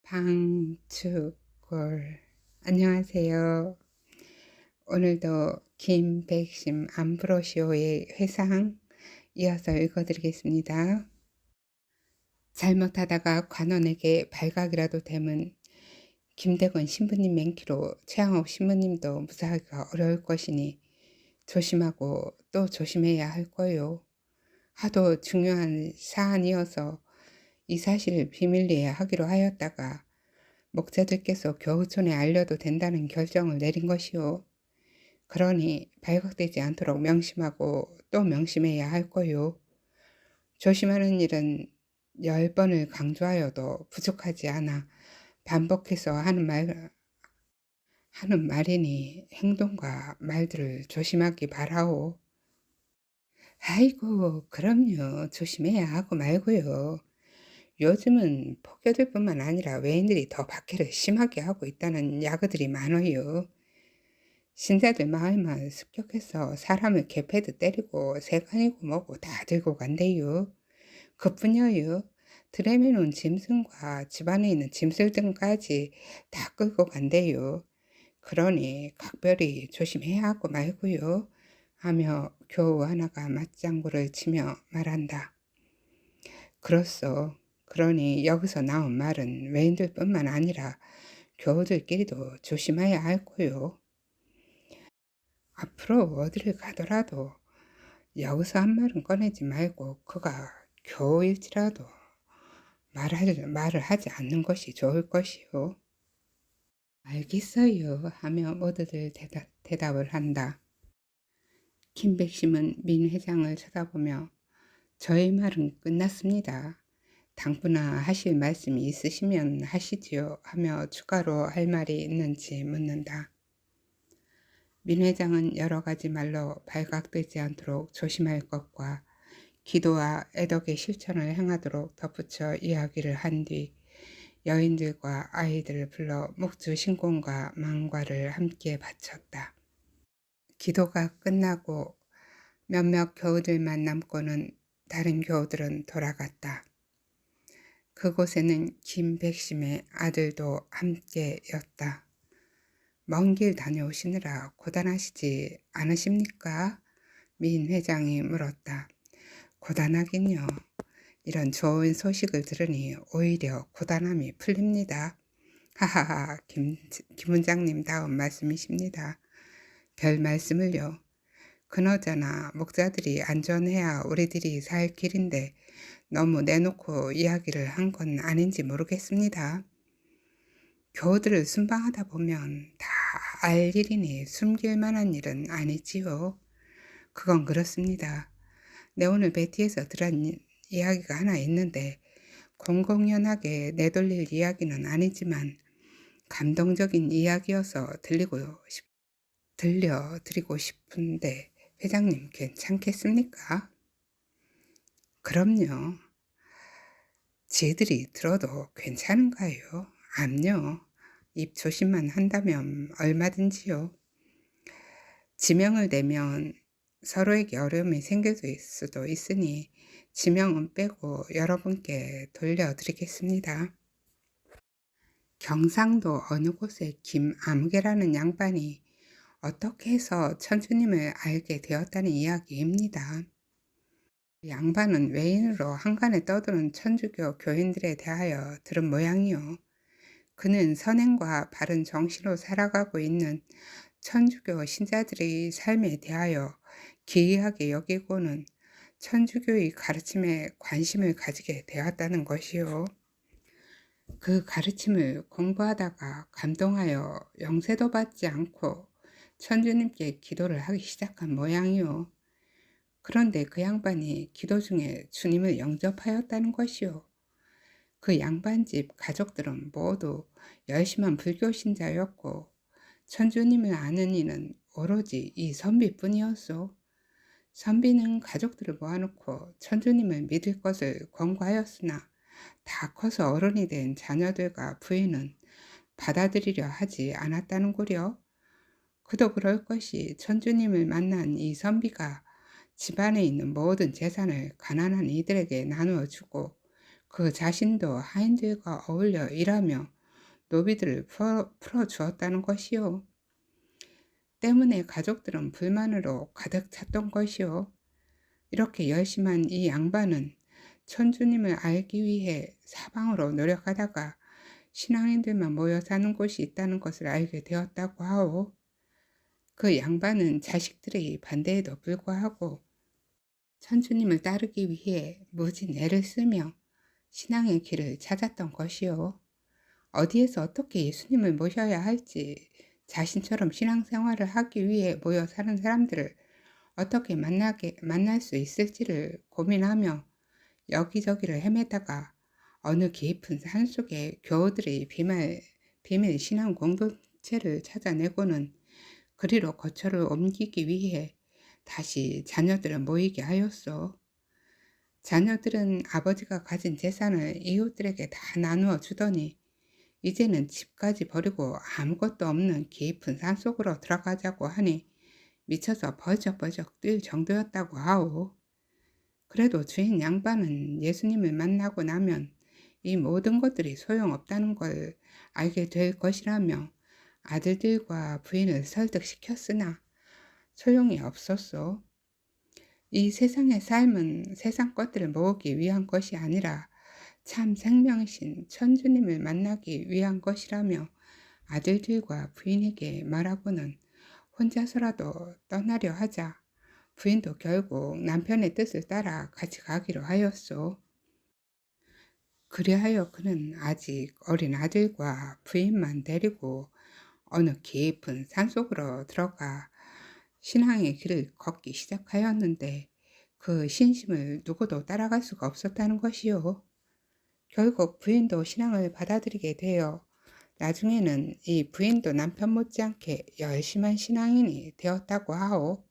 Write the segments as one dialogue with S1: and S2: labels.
S1: 방출골 안녕하세요. 오늘도 김백심 암브로시오의 회상 이어서 읽어드리겠습니다. 잘못하다가 관원에게 발각이라도 되면 김대건 신부님 맹키로 최양옥 신부님도 무사하기가 어려울 것이니 조심하고 또 조심해야 할 거요. 하도 중요한 사안이어서 이 사실을 비밀리에 하기로 하였다가 목자들께서 교우촌에 알려도 된다는 결정을 내린 것이오. 그러니 발각되지 않도록 명심하고 또 명심해야 할 거요. 조심하는 일은 10번을 강조하여도 부족하지 않아 반복해서 하는 말이니 행동과 말들을 조심하기 바라오. 아이고, 그럼요. 조심해야 하고 말고요. 요즘은 폭격들뿐만 아니라 외인들이 더 박해를 심하게 하고 있다는 야그들이 많아요. 신자들 마을만 습격해서 사람을 개패도 때리고 세간이고 뭐고 다 들고 간대요. 그뿐이요. 드레미에 놓은 짐승과 집안에 있는 짐승 등까지 다 끌고 간대요. 그러니 각별히 조심해야 하고 말고요. 하며 교우 하나가 맞장구를 치며 말한다. 그렇소. 그러니 여기서 나온 말은 외인들뿐만 아니라 교우들끼리도 조심해야 할 거요. 앞으로 어디를 가더라도 여기서 한 말은 꺼내지 말고 그가 교우일지라도 말을 하지 않는 것이 좋을 것이요. 알겠어요. 하며 모두들 대답을 한다. 김백심은 민 회장을 쳐다보며 저의 말은 끝났습니다. 당부나 하실 말씀이 있으시면 하시지요 하며 추가로 할 말이 있는지 묻는다. 민 회장은 여러 가지 말로 발각되지 않도록 조심할 것과 기도와 애덕의 실천을 행하도록 덧붙여 이야기를 한 뒤 여인들과 아이들을 불러 묵주 신공과 망과를 함께 바쳤다. 기도가 끝나고 몇몇 교우들만 남고는 다른 교우들은 돌아갔다. 그곳에는 김백심의 아들도 함께였다. 먼 길 다녀오시느라 고단하시지 않으십니까? 민 회장이 물었다. 고단하긴요. 이런 좋은 소식을 들으니 오히려 고단함이 풀립니다. 하하하, 김 원장님 다운 말씀이십니다. 별 말씀을요. 그나저나 목자들이 안전해야 우리들이 살 길인데 너무 내놓고 이야기를 한 건 아닌지 모르겠습니다. 교우들을 순방하다 보면 다 알 일이니 숨길 만한 일은 아니지요. 그건 그렇습니다. 내 오늘 베티에서 들은 이야기가 하나 있는데 공공연하게 내돌릴 이야기는 아니지만 감동적인 이야기여서 들려드리고 싶은데 회장님 괜찮겠습니까? 그럼요. 지들이 들어도 괜찮은가요? 암요. 입 조심만 한다면 얼마든지요. 지명을 내면 서로에게 어려움이 생길 수도 있으니 지명은 빼고 여러분께 돌려드리겠습니다. 경상도 어느 곳에 김아무개라는 양반이 어떻게 해서 천주님을 알게 되었다는 이야기입니다. 양반은 외인으로 한간에 떠드는 천주교 교인들에 대하여 들은 모양이요. 그는 선행과 바른 정신으로 살아가고 있는 천주교 신자들의 삶에 대하여 기이하게 여기고는 천주교의 가르침에 관심을 가지게 되었다는 것이요. 그 가르침을 공부하다가 감동하여 영세도 받지 않고 천주님께 기도를 하기 시작한 모양이요. 그런데 그 양반이 기도 중에 주님을 영접하였다는 것이요. 그 양반집 가족들은 모두 열심한 불교 신자였고 천주님을 아는 이는 오로지 이 선비뿐이었소. 선비는 가족들을 모아놓고 천주님을 믿을 것을 권고하였으나 다 커서 어른이 된 자녀들과 부인은 받아들이려 하지 않았다는구려. 그도 그럴 것이 천주님을 만난 이 선비가 집안에 있는 모든 재산을 가난한 이들에게 나누어 주고 그 자신도 하인들과 어울려 일하며 노비들을 풀어주었다는 것이요. 때문에 가족들은 불만으로 가득 찼던 것이요. 이렇게 열심한 이 양반은 천주님을 알기 위해 사방으로 노력하다가 신앙인들만 모여 사는 곳이 있다는 것을 알게 되었다고 하오. 그 양반은 자식들의 반대에도 불구하고 천주님을 따르기 위해 무진 애를 쓰며 신앙의 길을 찾았던 것이요. 어디에서 어떻게 예수님을 모셔야 할지, 자신처럼 신앙생활을 하기 위해 모여 사는 사람들을 어떻게 만날 수 있을지를 고민하며 여기저기를 헤매다가 어느 깊은 산속에 교우들의 비밀 신앙 공동체를 찾아내고는 그리로 거처를 옮기기 위해 다시 자녀들을 모이게 하였소. 자녀들은 아버지가 가진 재산을 이웃들에게 다 나누어 주더니 이제는 집까지 버리고 아무것도 없는 깊은 산속으로 들어가자고 하니 미쳐서 벌쩍벌쩍 뛸 정도였다고 하오. 그래도 주인 양반은 예수님을 만나고 나면 이 모든 것들이 소용없다는 걸 알게 될 것이라며 아들들과 부인을 설득시켰으나 소용이 없었소. 이 세상의 삶은 세상 것들을 모으기 위한 것이 아니라 참 생명이신 천주님을 만나기 위한 것이라며 아들들과 부인에게 말하고는 혼자서라도 떠나려 하자 부인도 결국 남편의 뜻을 따라 같이 가기로 하였소. 그리하여 그는 아직 어린 아들과 부인만 데리고 어느 깊은 산속으로 들어가 신앙의 길을 걷기 시작하였는데 그 신심을 누구도 따라갈 수가 없었다는 것이요. 결국 부인도 신앙을 받아들이게 되어 나중에는 이 부인도 남편 못지않게 열심한 신앙인이 되었다고 하오.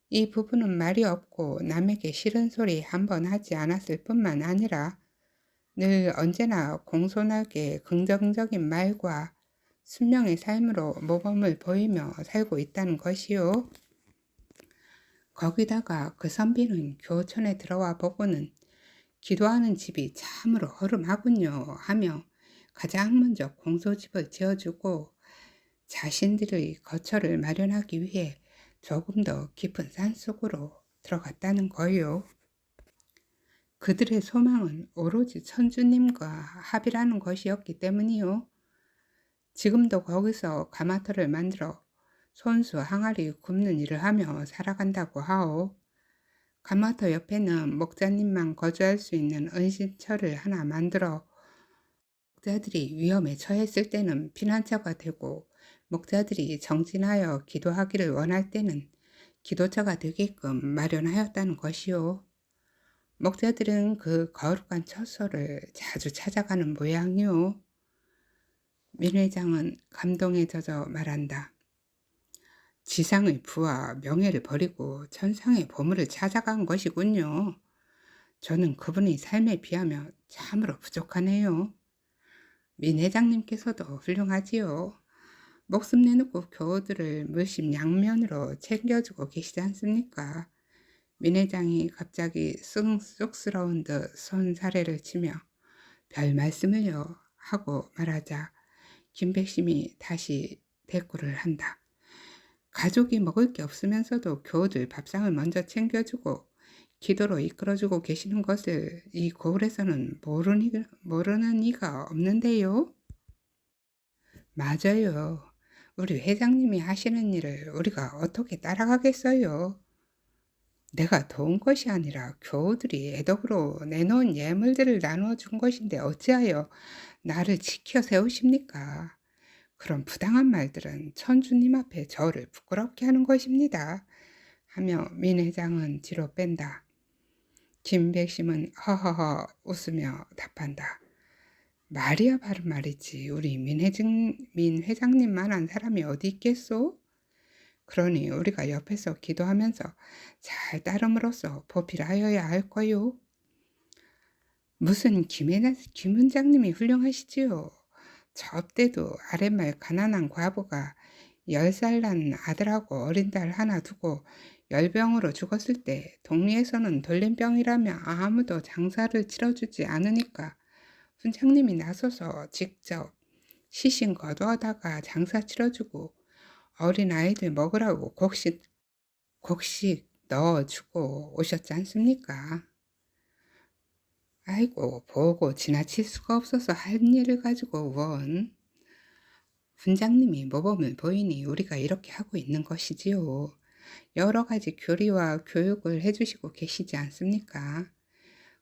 S1: 이 부부는 말이 없고 남에게 싫은 소리 한 번 하지 않았을 뿐만 아니라 늘 언제나 공손하게 긍정적인 말과 순명의 삶으로 모범을 보이며 살고 있다는 것이요. 거기다가 그 선비는 교촌에 들어와 보고는 기도하는 집이 참으로 허름하군요 하며 가장 먼저 공소집을 지어주고 자신들의 거처를 마련하기 위해 조금 더 깊은 산속으로 들어갔다는 거요. 그들의 소망은 오로지 천주님과 합이라는 것이었기 때문이요. 지금도 거기서 가마터를 만들어 손수 항아리 굽는 일을 하며 살아간다고 하오. 가마터 옆에는 목자님만 거주할 수 있는 은신처를 하나 만들어 목자들이 위험에 처했을 때는 피난처가 되고 목자들이 정진하여 기도하기를 원할 때는 기도처가 되게끔 마련하였다는 것이요. 목자들은 그 거룩한 처소를 자주 찾아가는 모양이요. 민 회장은 감동에 젖어 말한다. 지상의 부와 명예를 버리고 천상의 보물을 찾아간 것이군요. 저는 그분의 삶에 비하면 참으로 부족하네요. 민 회장님께서도 훌륭하지요. 목숨 내놓고 교우들을 물심양면으로 챙겨주고 계시지 않습니까? 민 회장이 갑자기 쑥스러운 듯 손사래를 치며 별 말씀을요 하고 말하자 김백심이 다시 대꾸를 한다. 가족이 먹을 게 없으면서도 교우들 밥상을 먼저 챙겨주고 기도로 이끌어주고 계시는 것을 이 고을에서는 모르는 이가 없는데요. 맞아요. 우리 회장님이 하시는 일을 우리가 어떻게 따라가겠어요. 내가 도운 것이 아니라 교우들이 애덕으로 내놓은 예물들을 나누어 준 것인데 어찌하여 나를 지켜 세우십니까? 그런 부당한 말들은 천주님 앞에 저를 부끄럽게 하는 것입니다. 하며 민 회장은 뒤로 뺀다. 김백심은 허허허 웃으며 답한다. 말이야 바른 말이지. 우리 민 회장님만한 사람이 어디 있겠소? 그러니 우리가 옆에서 기도하면서 잘 따름으로써 보필하여야 할 거요. 무슨 김 원장님이 훌륭하시지요. 저 때도 아랫말 가난한 과부가 10살 난 아들하고 어린 딸 하나 두고 열병으로 죽었을 때 동리에서는 돌림병이라며 아무도 장사를 치러주지 않으니까 훈장님이 나서서 직접 시신 거두어다가 장사 치러주고 어린아이들 먹으라고 곡식 넣어주고 오셨지 않습니까? 아이고 보고 지나칠 수가 없어서 할 일을 가지고 원. 훈장님이 모범을 보이니 우리가 이렇게 하고 있는 것이지요. 여러 가지 교리와 교육을 해 주시고 계시지 않습니까?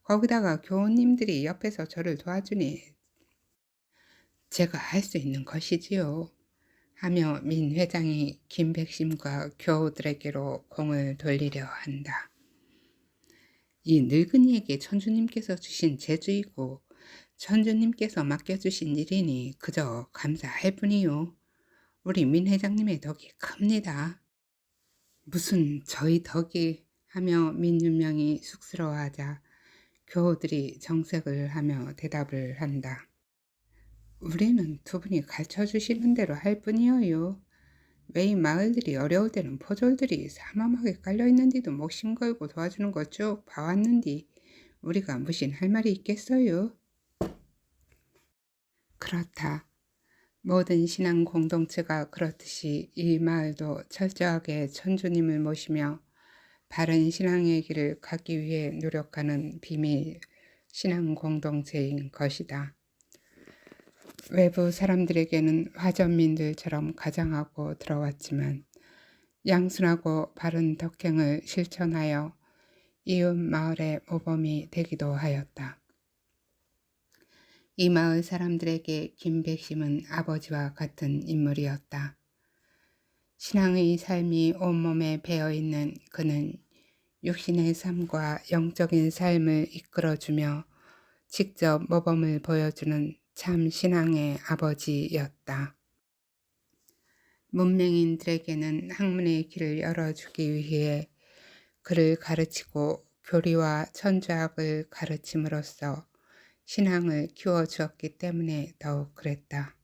S1: 거기다가 교우님들이 옆에서 저를 도와주니 제가 할 수 있는 것이지요. 하며 민 회장이 김백심과 교우들에게로 공을 돌리려 한다. 이 늙은이에게 천주님께서 주신 재주이고 천주님께서 맡겨주신 일이니 그저 감사할 뿐이요. 우리 민 회장님의 덕이 큽니다. 무슨 저희 덕이 하며 민윤명이 쑥스러워하자 교우들이 정색을 하며 대답을 한다. 우리는 두 분이 가르쳐 주시는 대로 할 뿐이어요. 왜 이 마을들이 어려울 때는 포졸들이 삼엄하게 깔려있는데도 목심 걸고 도와주는 거 쭉 봐왔는디 우리가 무슨 할 말이 있겠어요? 그렇다. 모든 신앙 공동체가 그렇듯이 이 마을도 철저하게 천주님을 모시며 바른 신앙의 길을 가기 위해 노력하는 비밀 신앙 공동체인 것이다. 외부 사람들에게는 화전민들처럼 가장하고 들어왔지만 양순하고 바른 덕행을 실천하여 이웃 마을의 모범이 되기도 하였다. 이 마을 사람들에게 김백심은 아버지와 같은 인물이었다. 신앙의 삶이 온몸에 배어있는 그는 육신의 삶과 영적인 삶을 이끌어주며 직접 모범을 보여주는 참 신앙의 아버지였다. 문맹인들에게는 학문의 길을 열어주기 위해 그를 가르치고 교리와 천주학을 가르침으로써 신앙을 키워주었기 때문에 더욱 그랬다.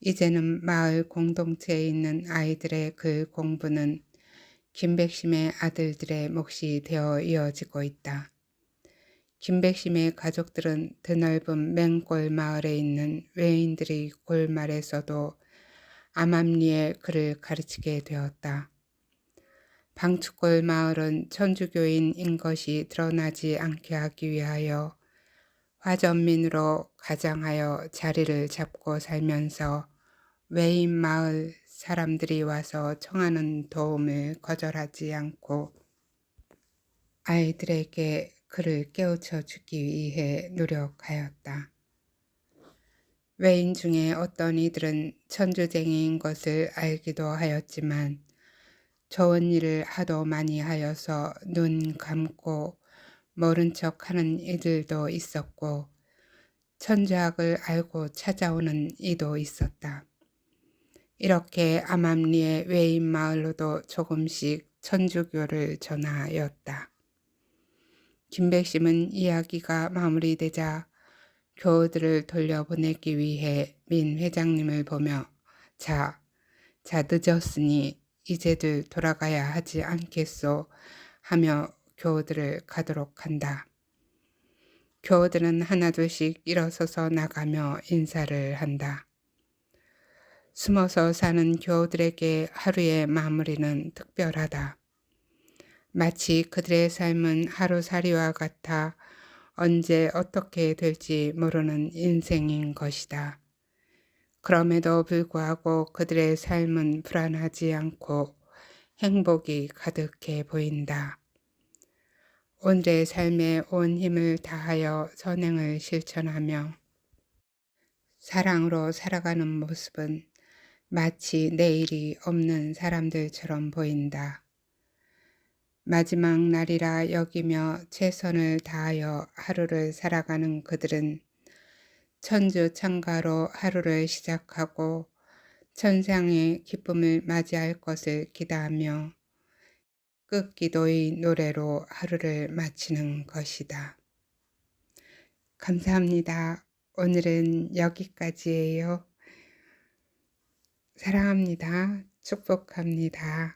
S1: 이제는 마을 공동체에 있는 아이들의 글 공부는 김백심의 아들들의 몫이 되어 이어지고 있다. 김백심의 가족들은 드넓은 맹골 마을에 있는 외인들의 골말에서도 암암리에 그를 가르치게 되었다. 방축골 마을은 천주교인인 것이 드러나지 않게 하기 위하여 화전민으로 가장하여 자리를 잡고 살면서 외인 마을 사람들이 와서 청하는 도움을 거절하지 않고 아이들에게 그를 깨우쳐 주기 위해 노력하였다. 외인 중에 어떤 이들은 천주쟁이인 것을 알기도 하였지만 좋은 일을 하도 많이 하여서 눈 감고 모른 척하는 이들도 있었고 천주학을 알고 찾아오는 이도 있었다. 이렇게 암암리의 외인 마을로도 조금씩 천주교를 전하였다. 김백심은 이야기가 마무리되자 교우들을 돌려보내기 위해 민 회장님을 보며 자 늦었으니 이제들 돌아가야 하지 않겠소 하며 교우들을 가도록 한다. 교우들은 하나둘씩 일어서서 나가며 인사를 한다. 숨어서 사는 교우들에게 하루의 마무리는 특별하다. 마치 그들의 삶은 하루살이와 같아 언제 어떻게 될지 모르는 인생인 것이다. 그럼에도 불구하고 그들의 삶은 불안하지 않고 행복이 가득해 보인다. 오늘의 삶에 온 힘을 다하여 선행을 실천하며 사랑으로 살아가는 모습은 마치 내일이 없는 사람들처럼 보인다. 마지막 날이라 여기며 최선을 다하여 하루를 살아가는 그들은 천주 창가로 하루를 시작하고 천상의 기쁨을 맞이할 것을 기대하며 끝기도의 노래로 하루를 마치는 것이다. 감사합니다. 오늘은 여기까지예요. 사랑합니다. 축복합니다.